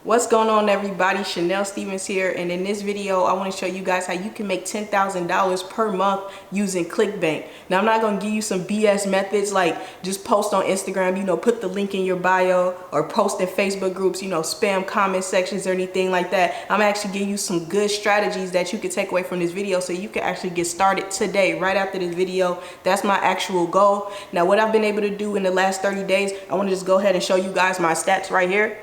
What's going on, everybody? Chanel Stevens here, and in this video I want to show you guys how you can make $10,000 per month using Clickbank. Now I'm not going to give you some BS methods like just post on Instagram, put the link in your bio, or post in Facebook groups, spam comment sections or anything like that. I'm actually giving you some good strategies that you can take away from this video so you can actually get started today right after this video. That's my actual goal. Now what I've been able to do in the last 30 days, I want to just go ahead and show you guys my stats right here.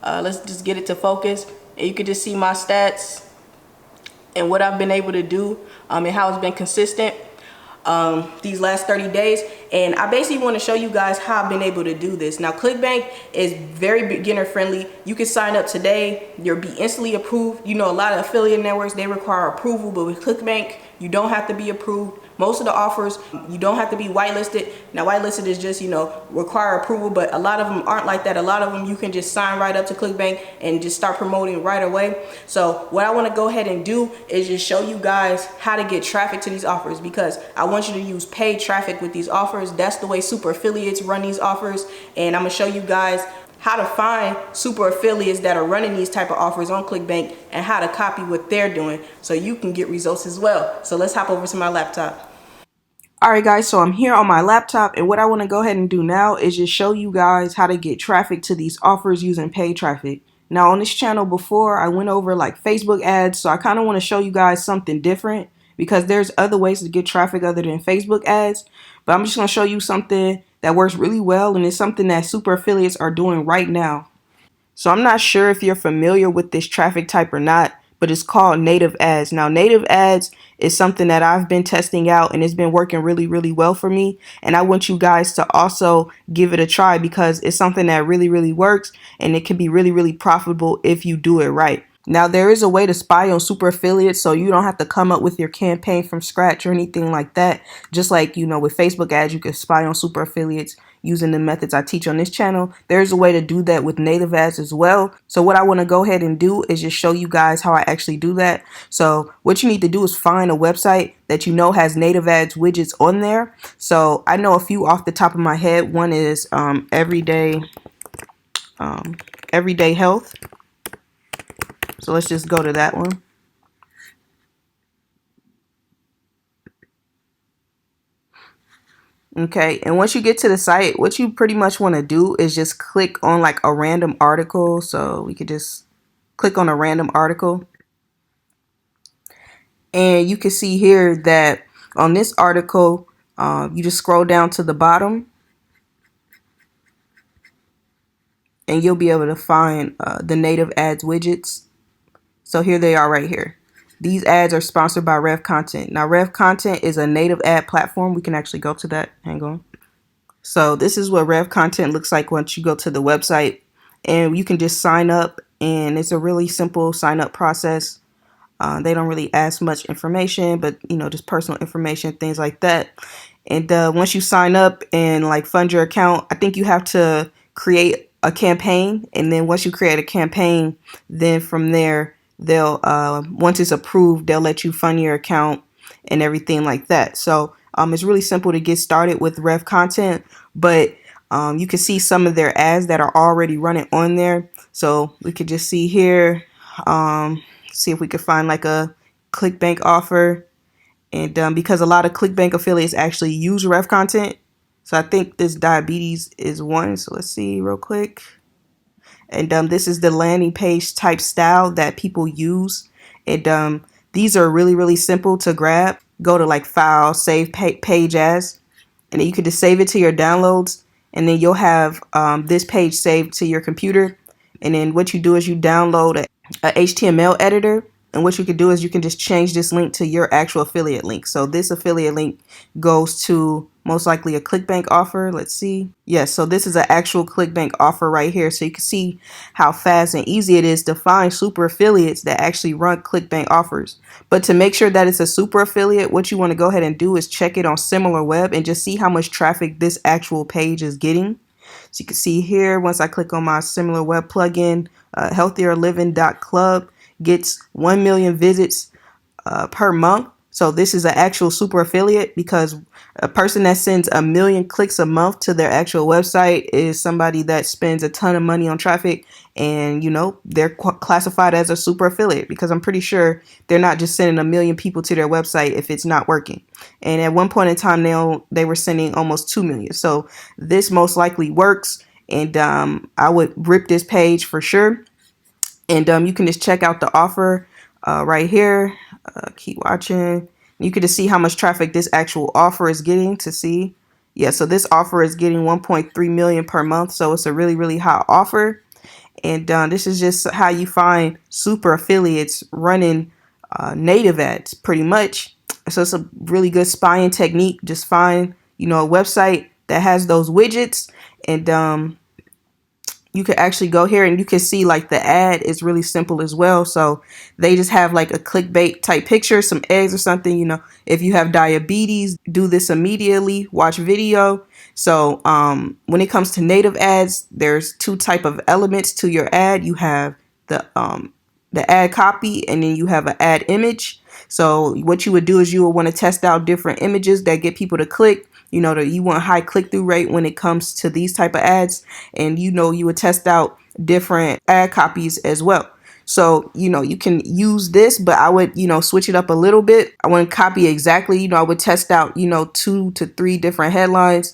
Let's just get it to focus, and you can just see my stats and what I've been able to do and how it's been consistent these last 30 days. And I basically want to show you guys how I've been able to do this. Now Clickbank is very beginner friendly. You can sign up today, you'll be instantly approved. A lot of affiliate networks, they require approval, but with Clickbank you don't have to be approved. Most of the offers, you don't have to be whitelisted. Now whitelisted is just, require approval, but a lot of them aren't like that. A lot of them you can just sign right up to Clickbank and just start promoting right away. So what I want to go ahead and do is just show you guys how to get traffic to these offers, because I want you to use paid traffic with these offers. That's the way super affiliates run these offers, and I'm gonna show you guys how to find super affiliates that are running these type of offers on Clickbank and how to copy what they're doing so you can get results as well. So let's hop over to my laptop. Alright guys, so I'm here on my laptop, and what I want to go ahead and do now is just show you guys how to get traffic to these offers using paid traffic. Now on this channel before, I went over like Facebook ads, so I kind of want to show you guys something different, because there's other ways to get traffic other than Facebook ads, but I'm just going to show you something that works really well, and it's something that super affiliates are doing right now. So I'm not sure if you're familiar with this traffic type or not, but it's called native ads. Now, native ads is something that I've been testing out, and it's been working really, really well for me. And I want you guys to also give it a try, because it's something that really, really works, and it can be really, really profitable if you do it right. Now, there is a way to spy on super affiliates, so you don't have to come up with your campaign from scratch or anything like that. Just like, with Facebook ads, you can spy on super affiliates using the methods I teach on this channel. There's a way to do that with native ads as well. So what I want to go ahead and do is just show you guys how I actually do that. So what you need to do is find a website that has native ads widgets on there. So I know a few off the top of my head. One is Everyday Health. So let's just go to that one. Okay, and once you get to the site, what you pretty much want to do is just click on like a random article. So we could just click on a random article. And you can see here that on this article, you just scroll down to the bottom, and you'll be able to find the native ads widgets. So here they are right here. These ads are sponsored by Rev Content. Now, Rev Content is a native ad platform. We can actually go to that. Hang on. So this is what Rev Content looks like once you go to the website, and you can just sign up, and it's a really simple sign up process. They don't really ask much information, but just personal information, things like that. And once you sign up and like fund your account, I think you have to create a campaign, and then once you create a campaign, then from there they'll once it's approved, they'll let you fund your account and everything like that. So it's really simple to get started with Rev Content, but you can see some of their ads that are already running on there. So we could just see here, see if we could find like a Clickbank offer. And because a lot of Clickbank affiliates actually use Rev Content, so I think this diabetes is one. So let's see real quick. And this is the landing page type style that people use. And these are really, really simple to grab. Go to like File, Save Page As, and then you can just save it to your downloads. And then you'll have this page saved to your computer. And then what you do is you download a HTML editor. And what you can do is you can just change this link to your actual affiliate link. So this affiliate link goes to most likely a Clickbank offer. Let's see. Yes, so this is an actual Clickbank offer right here. So you can see how fast and easy it is to find super affiliates that actually run Clickbank offers. But to make sure that it's a super affiliate, what you want to go ahead and do is check it on SimilarWeb and just see how much traffic this actual page is getting. So you can see here, once I click on my SimilarWeb plugin, healthierliving.club gets 1 million visits per month. So this is an actual super affiliate, because a person that sends 1,000,000 clicks a month to their actual website is somebody that spends a ton of money on traffic, and they're classified as a super affiliate, because I'm pretty sure they're not just sending 1,000,000 people to their website if it's not working. And at one point in time, they were sending almost 2,000,000. So this most likely works, and I would rip this page for sure. And you can just check out the offer right here. Keep watching. You can just see how much traffic this actual offer is getting to see. Yeah, so this offer is getting 1.3 million per month. So it's a really, really hot offer. And this is just how you find super affiliates running native ads, pretty much. So it's a really good spying technique. Just find, a website that has those widgets, and you can actually go here and you can see like the ad is really simple as well. So they just have like a clickbait type picture, some eggs or something. If you have diabetes, do this immediately, watch video. So when it comes to native ads, there's two type of elements to your ad. You have the ad copy, and then you have an ad image. So what you would do is you would want to test out different images that get people to click. You want high click-through rate when it comes to these type of ads, and you would test out different ad copies as well. So you can use this, but I would switch it up a little bit. I wouldn't copy exactly. I would test out 2 to 3 different headlines,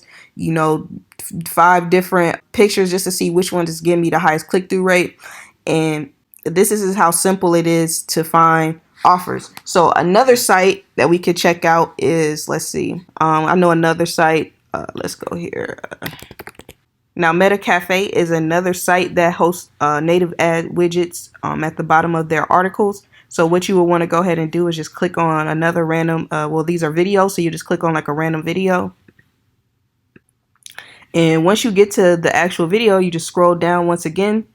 5 different pictures, just to see which one is giving me the highest click-through rate. And this is how simple it is to find offers. So another site that we could check out is, let's see, I know another site. Let's go here. Now Metacafe is another site that hosts native ad widgets at the bottom of their articles. So what you will want to go ahead and do is just click on another random, these are videos, so you just click on like a random video. And once you get to the actual video, you just scroll down once again,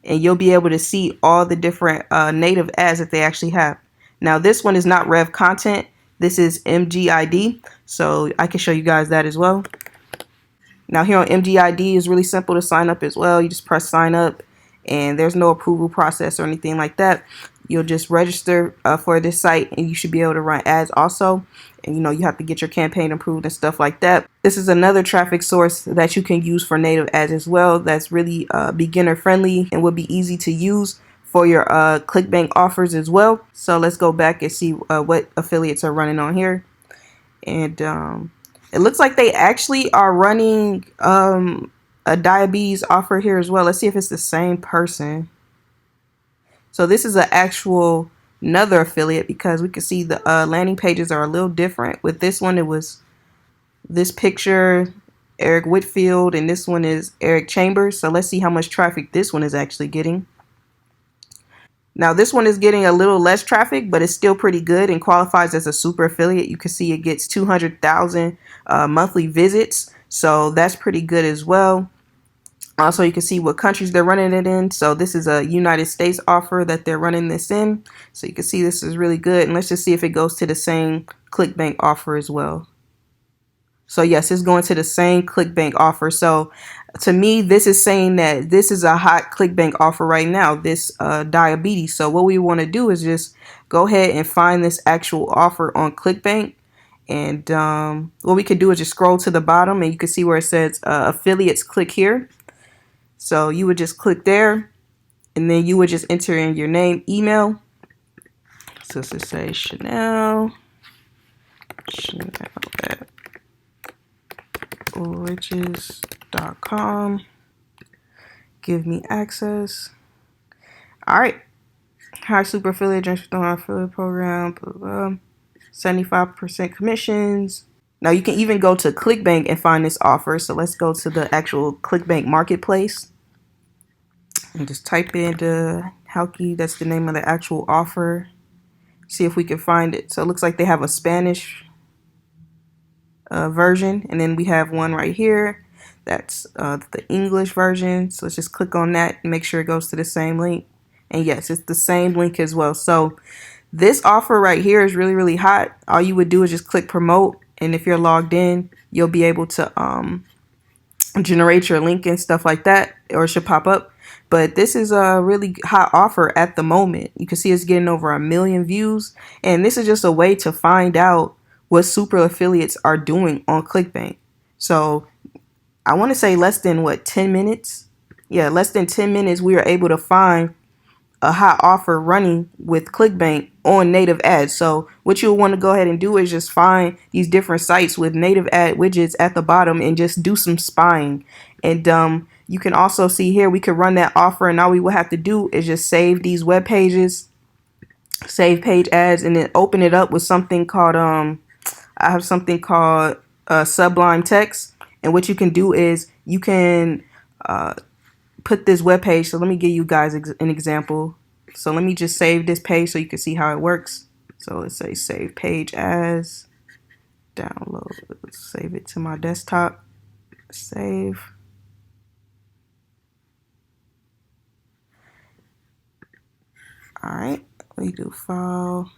and you'll be able to see all the different native ads that they actually have. Now this one is not Rev content. This is MGID. So I can show you guys that as well. Now here on MGID is really simple to sign up as well. You just press sign up, and there's no approval process or anything like that. You'll just register for this site, and you should be able to run ads also. And you have to get your campaign approved and stuff like that. This is another traffic source that you can use for native ads as well. That's really beginner friendly and will be easy to use for your Clickbank offers as well. So let's go back and see what affiliates are running on here. And it looks like they actually are running a diabetes offer here as well. Let's see if it's the same person. So this is another affiliate, because we can see the landing pages are a little different. With this one, it was this picture, Eric Whitfield, and this one is Eric Chambers. So let's see how much traffic this one is actually getting. Now this one is getting a little less traffic, but it's still pretty good and qualifies as a super affiliate. You can see it gets 200,000 monthly visits. So that's pretty good as well. Also, you can see what countries they're running it in. So this is a United States offer that they're running this in. So you can see this is really good. And let's just see if it goes to the same Clickbank offer as well. So yes, it's going to the same Clickbank offer. So to me, this is saying that this is a hot Clickbank offer right now, this diabetes. So what we want to do is just go ahead and find this actual offer on Clickbank. And what we could do is just scroll to the bottom, and you can see where it says affiliates, click here. So you would just click there, and then you would just enter in your name, email. So let's say Chanel at riches.com. Give me access. All right. High super affiliate, affiliate program, blah, blah, 75% commissions. Now you can even go to Clickbank and find this offer. So let's go to the actual Clickbank marketplace and just type in the Halki. That's the name of the actual offer. See if we can find it. So it looks like they have a Spanish version, and then we have one right here. That's the English version. So let's just click on that and make sure it goes to the same link. And yes, it's the same link as well. So this offer right here is really, really hot. All you would do is just click promote. And if you're logged in, you'll be able to generate your link and stuff like that, or it should pop up. But this is a really hot offer at the moment. You can see it's getting over 1 million views, and this is just a way to find out what super affiliates are doing on ClickBank. So I want to say less than 10 minutes. Yeah, less than 10 minutes we were able to find a hot offer running with ClickBank on native ads. So what you'll want to go ahead and do is just find these different sites with native ad widgets at the bottom and just do some spying. And you can also see here we could run that offer, and all we will have to do is just save these web pages, save page ads, and then open it up with something called I have something called Sublime Text. And what you can do is you can put this web page. So let me give you guys an example. So let me just save this page so you can see how it works. So let's say save page as, download, save it to my desktop, save. All right, we do file,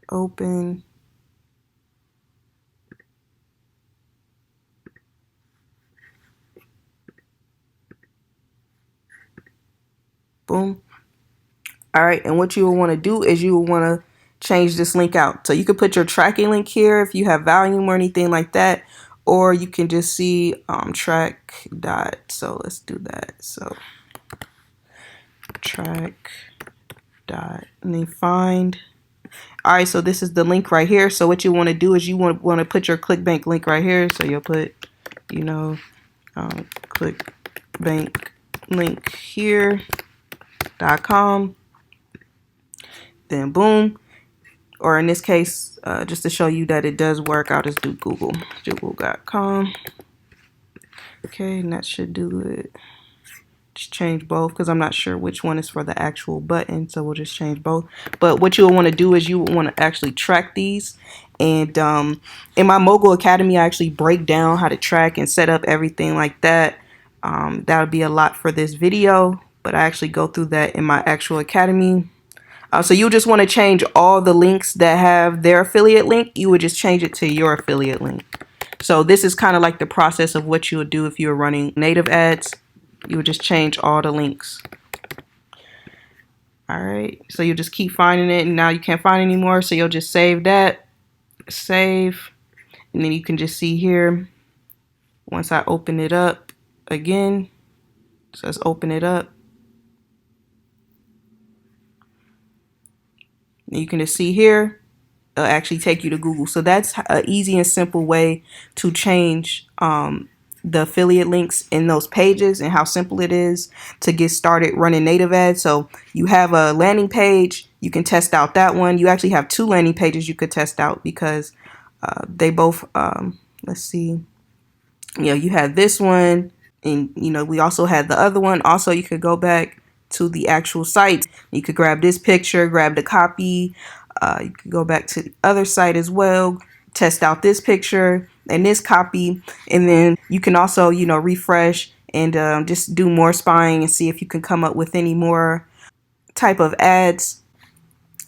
open. Boom. All right, and what you will want to do is you will want to change this link out. So you could put your tracking link here if you have volume or anything like that, or you can just see track dot. So let's do that. So track dot, and then find. All right, so this is the link right here. So what you want to do is you want to put your ClickBank link right here. So you'll put, ClickBank link here.com. Then boom. Or in this case, just to show you that it does work, I'll just do google.com. Okay, and that should do it. Just change both because I'm not sure which one is for the actual button, so we'll just change both. But what you'll want to do is you want to actually track these. And in my Mogul Academy, I actually break down how to track and set up everything like that. That would be a lot for this video, but I actually go through that in my actual academy. So you just want to change all the links that have their affiliate link. You would just change it to your affiliate link. So this is kind of like the process of what you would do if you were running native ads. You would just change all the links. All right, so you just keep finding it, and now you can't find it anymore, so you'll just save that, save, and then you can just see here, once I open it up again, so let's open it up. And you can just see here, it'll actually take you to Google. So that's an easy and simple way to change the affiliate links in those pages, and how simple it is to get started running native ads. So you have a landing page, you can test out that one. You actually have 2 landing pages you could test out because they both, let's see, you have this one, and we also had the other one. Also, you could go back to the actual site. You could grab this picture, grab the copy. You could go back to the other site as well, test out this picture and this copy, and then you can also refresh and just do more spying and see if you can come up with any more type of ads.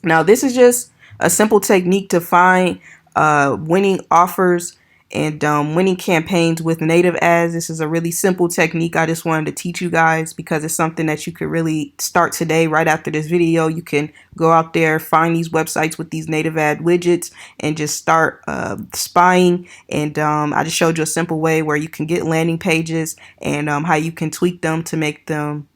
Now this is just a simple technique to find winning offers and winning campaigns with native ads. This is a really simple technique. I just wanted to teach you guys because it's something that you could really start today. Right after this video, you can go out there, find these websites with these native ad widgets, and just start spying. And I just showed you a simple way where you can get landing pages and how you can tweak them to make them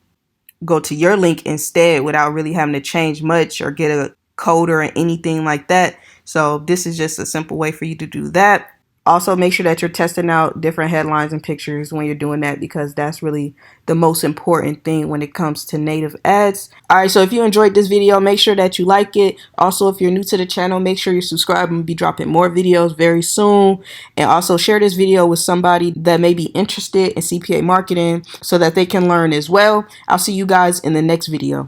go to your link instead without really having to change much or get a code or anything like that. So this is just a simple way for you to do that. Also, make sure that you're testing out different headlines and pictures when you're doing that, because that's really the most important thing when it comes to native ads. All right, so if you enjoyed this video, make sure that you like it. Also, if you're new to the channel, make sure you subscribe. I'm gonna be dropping more videos very soon. And also share this video with somebody that may be interested in CPA marketing so that they can learn as well. I'll see you guys in the next video.